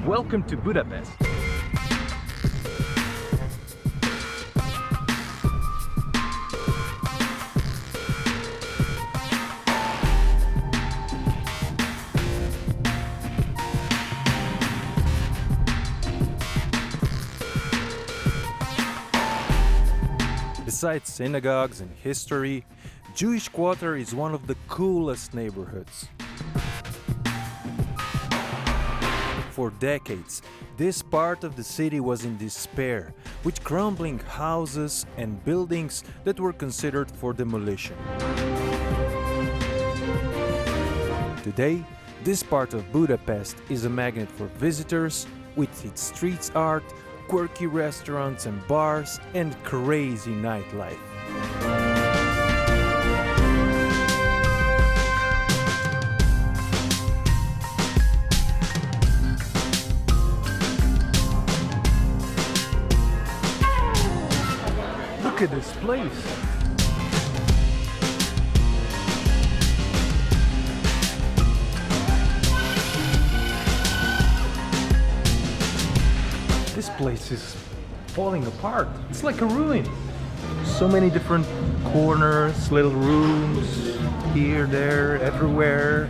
Welcome to Budapest. Besides synagogues and history, Jewish Quarter is one of the coolest neighborhoods. For decades, this part of the city was in despair, with crumbling houses and buildings that were considered for demolition. Today, this part of Budapest is a magnet for visitors, with its street art, quirky restaurants and bars, and crazy nightlife. Look at this place! This place is falling apart. It's like a ruin. So many different corners, little rooms, here, there, everywhere.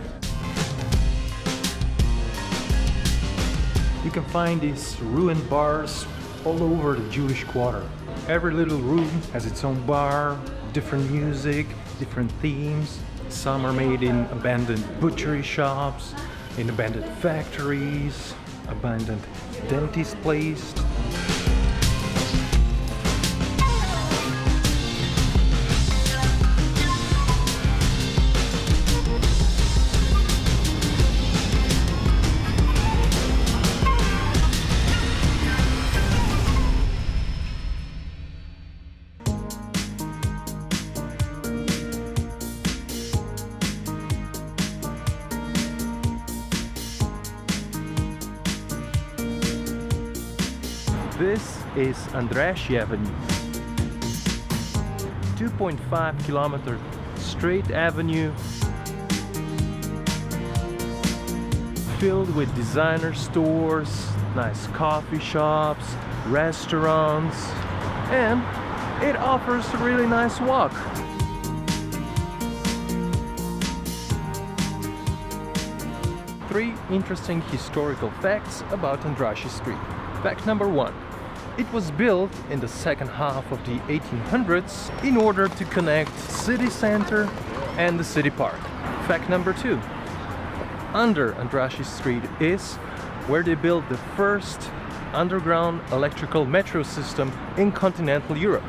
You can find these ruined bars all over the Jewish Quarter. Every little room has its own bar, different music, different themes. Some are made in abandoned butchery shops, in abandoned factories, abandoned dentist place. This is Andrassy Avenue. 2.5 kilometer straight avenue filled with designer stores, nice coffee shops, restaurants, and it offers a really nice walk. Three interesting historical facts about Andrassy Street. Fact number one. It was built in the second half of the 1800s in order to connect city center and the city park. Fact number two. Under Andrassy Street is where they built the first underground electrical metro system in continental Europe.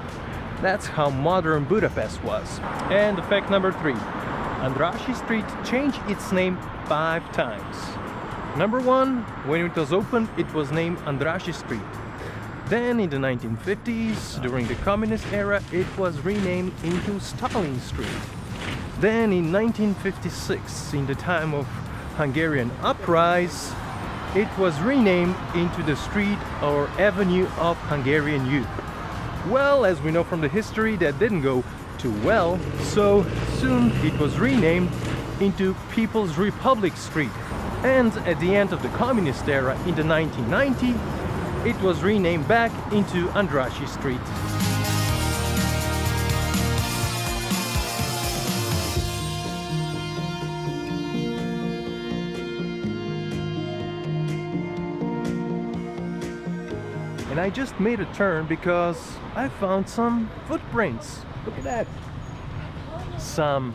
That's how modern Budapest was. And fact number three. Andrassy Street changed its name 5 times. Number one, when it was opened, it was named Andrassy Street. Then in the 1950s, during the communist era, it was renamed into Stalin Street. Then in 1956, in the time of Hungarian uprising, it was renamed into the street or avenue of Hungarian youth. Well, as we know from the history, that didn't go too well, so soon it was renamed into People's Republic Street. And at the end of the communist era in the 1990s, it was renamed back into Andrassy Street. And I just made a turn because I found some footprints. Look at that. Some,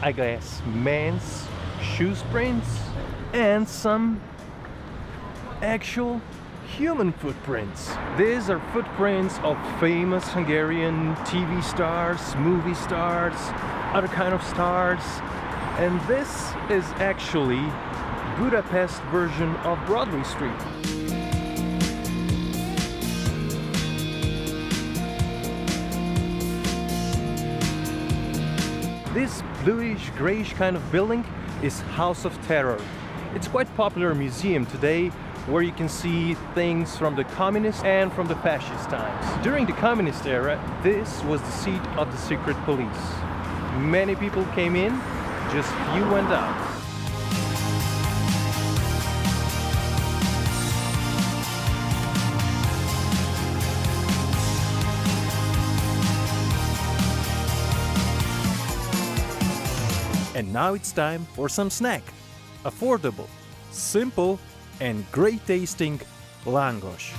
I guess, men's shoe prints and some actual human footprints. These are footprints of famous Hungarian TV stars, movie stars, other kind of stars. And this is actually Budapest version of Broadway Street. This bluish, grayish kind of building is House of Terror. It's quite popular museum today, where you can see things from the communist and from the fascist times. During the communist era, this was the seat of the secret police. Many people came in, just few went out. And now it's time for some snack. Affordable, simple, and great tasting Langos.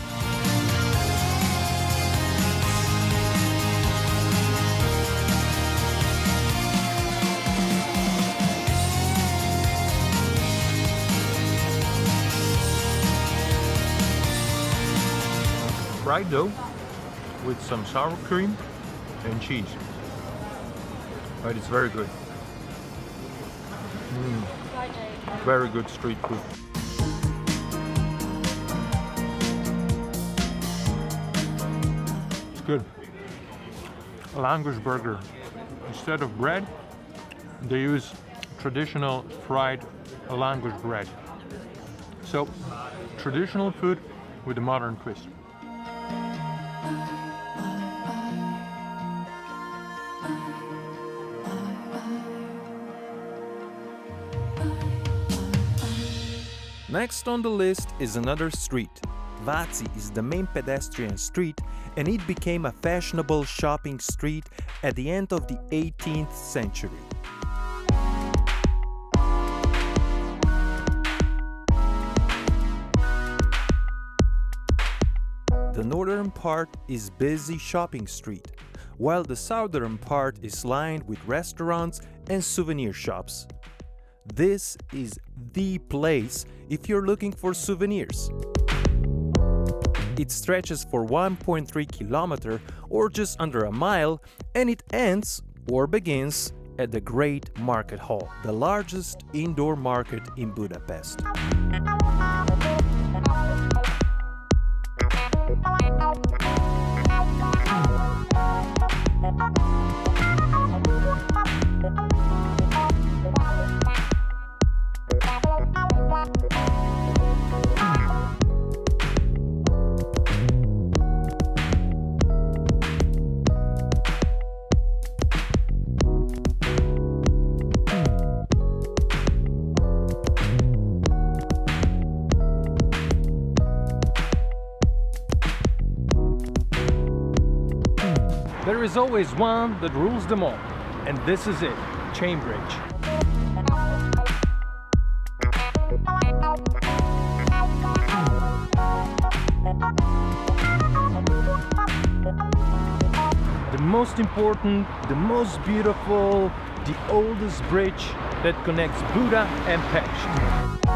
Fried dough with some sour cream and cheese. But it's very good. Very good street food. It's good. Langos burger. Instead of bread, they use traditional fried Langos bread. So, traditional food with a modern twist. Next on the list is another street. Vaci is the main pedestrian street, and it became a fashionable shopping street at the end of the 18th century. The northern part is busy shopping street, while the southern part is lined with restaurants and souvenir shops. This is the place if you're looking for souvenirs. It stretches for 1.3 kilometers or just under a mile, and it ends or begins at the Great Market Hall, the largest indoor market in Budapest. There is always one that rules them all, and this is it, Chain Bridge. The most important, the most beautiful, the oldest bridge that connects Buda and Pest.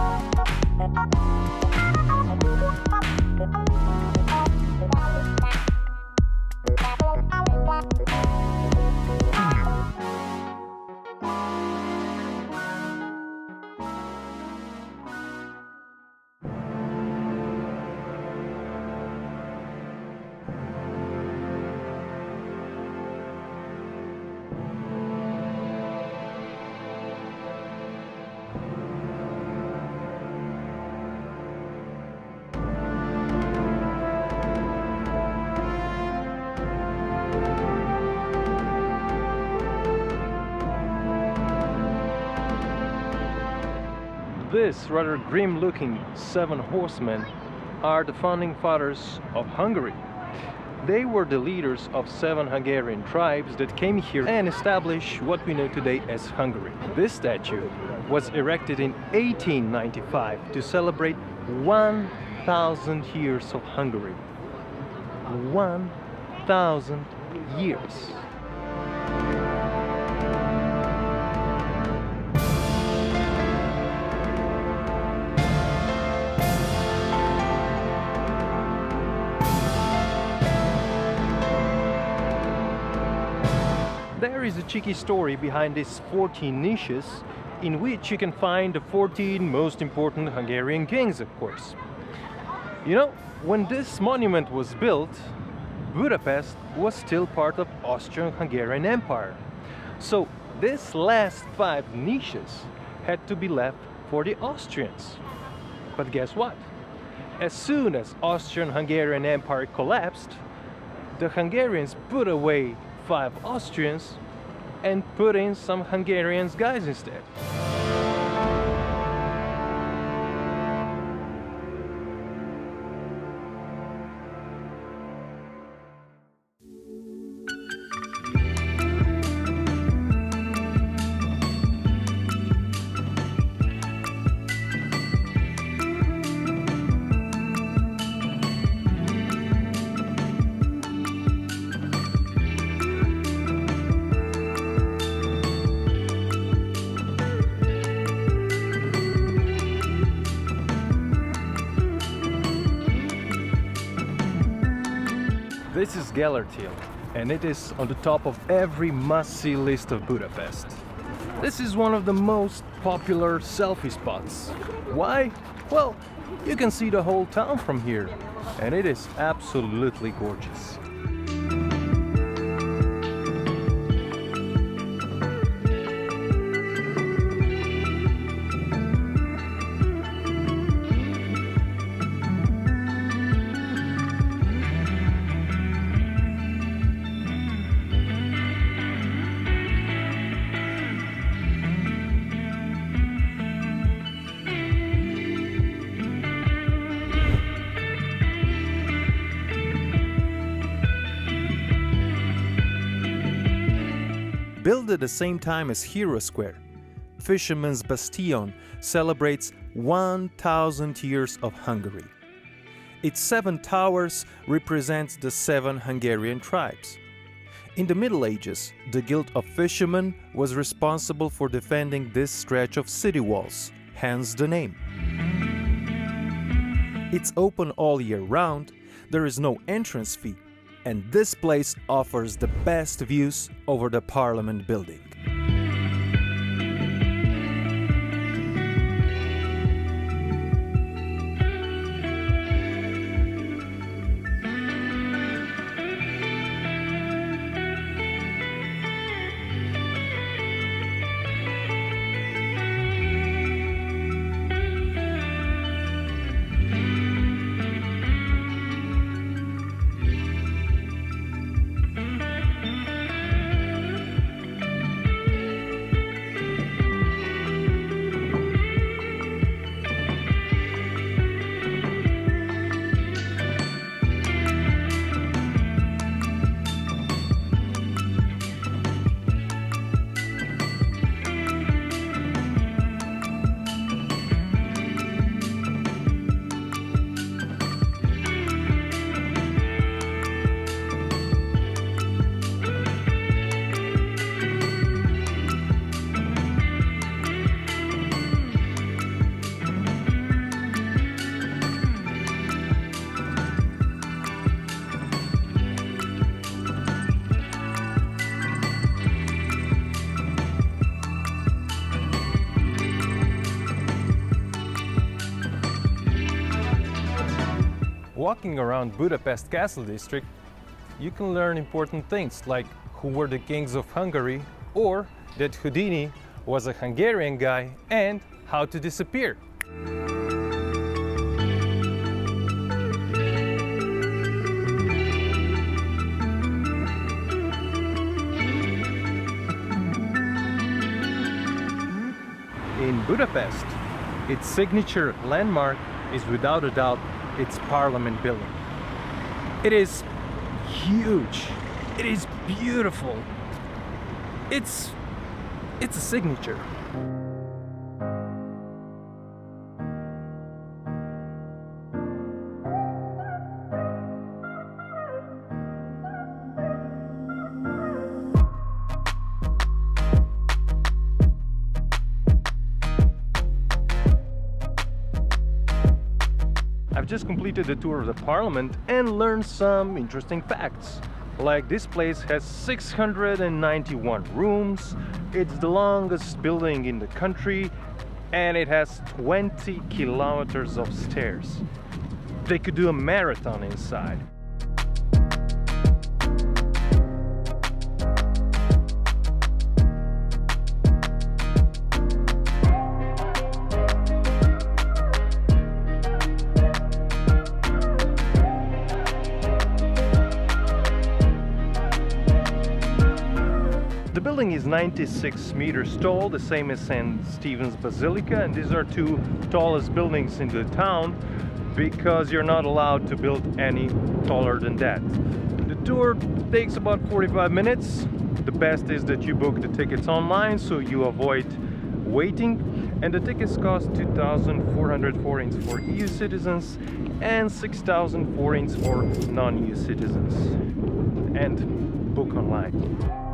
This rather grim-looking 7 horsemen are the founding fathers of Hungary. They were the leaders of 7 Hungarian tribes that came here and established what we know today as Hungary. This statue was erected in 1895 to celebrate 1,000 years of Hungary. 1,000 years. There is a cheeky story behind these 14 niches, in which you can find the 14 most important Hungarian kings, of course. You know, when this monument was built, Budapest was still part of Austrian-Hungarian Empire. So these last 5 niches had to be left for the Austrians. But guess what? As soon as Austrian-Hungarian Empire collapsed, the Hungarians put away 5 Austrians and put in some Hungarian guys instead. This is Gellert Hill, and it is on the top of every must-see list of Budapest. This is one of the most popular selfie spots. Why? Well, you can see the whole town from here, and it is absolutely gorgeous. Built at the same time as Hero Square, Fisherman's Bastion celebrates 1,000 years of Hungary. Its 7 towers represent the 7 Hungarian tribes. In the Middle Ages, the Guild of Fishermen was responsible for defending this stretch of city walls, hence the name. It's open all year round, there is no entrance fee, and this place offers the best views over the Parliament building. Walking around Budapest Castle District, you can learn important things like who were the kings of Hungary, or that Houdini was a Hungarian guy, and how to disappear. In Budapest, its signature landmark is without a doubt its Parliament building. It is huge. It is beautiful. It's a signature. I've just completed the tour of the Parliament and learned some interesting facts. Like this place has 691 rooms, it's the longest building in the country, and it has 20 kilometers of stairs. They could do a marathon inside. The building is 96 meters tall, the same as St. Stephen's Basilica, and these are 2 tallest buildings in the town because you're not allowed to build any taller than that. The tour takes about 45 minutes. The best is that you book the tickets online so you avoid waiting, and the tickets cost 2,400 forints for EU citizens and 6,000 forints for non-EU citizens. And book online.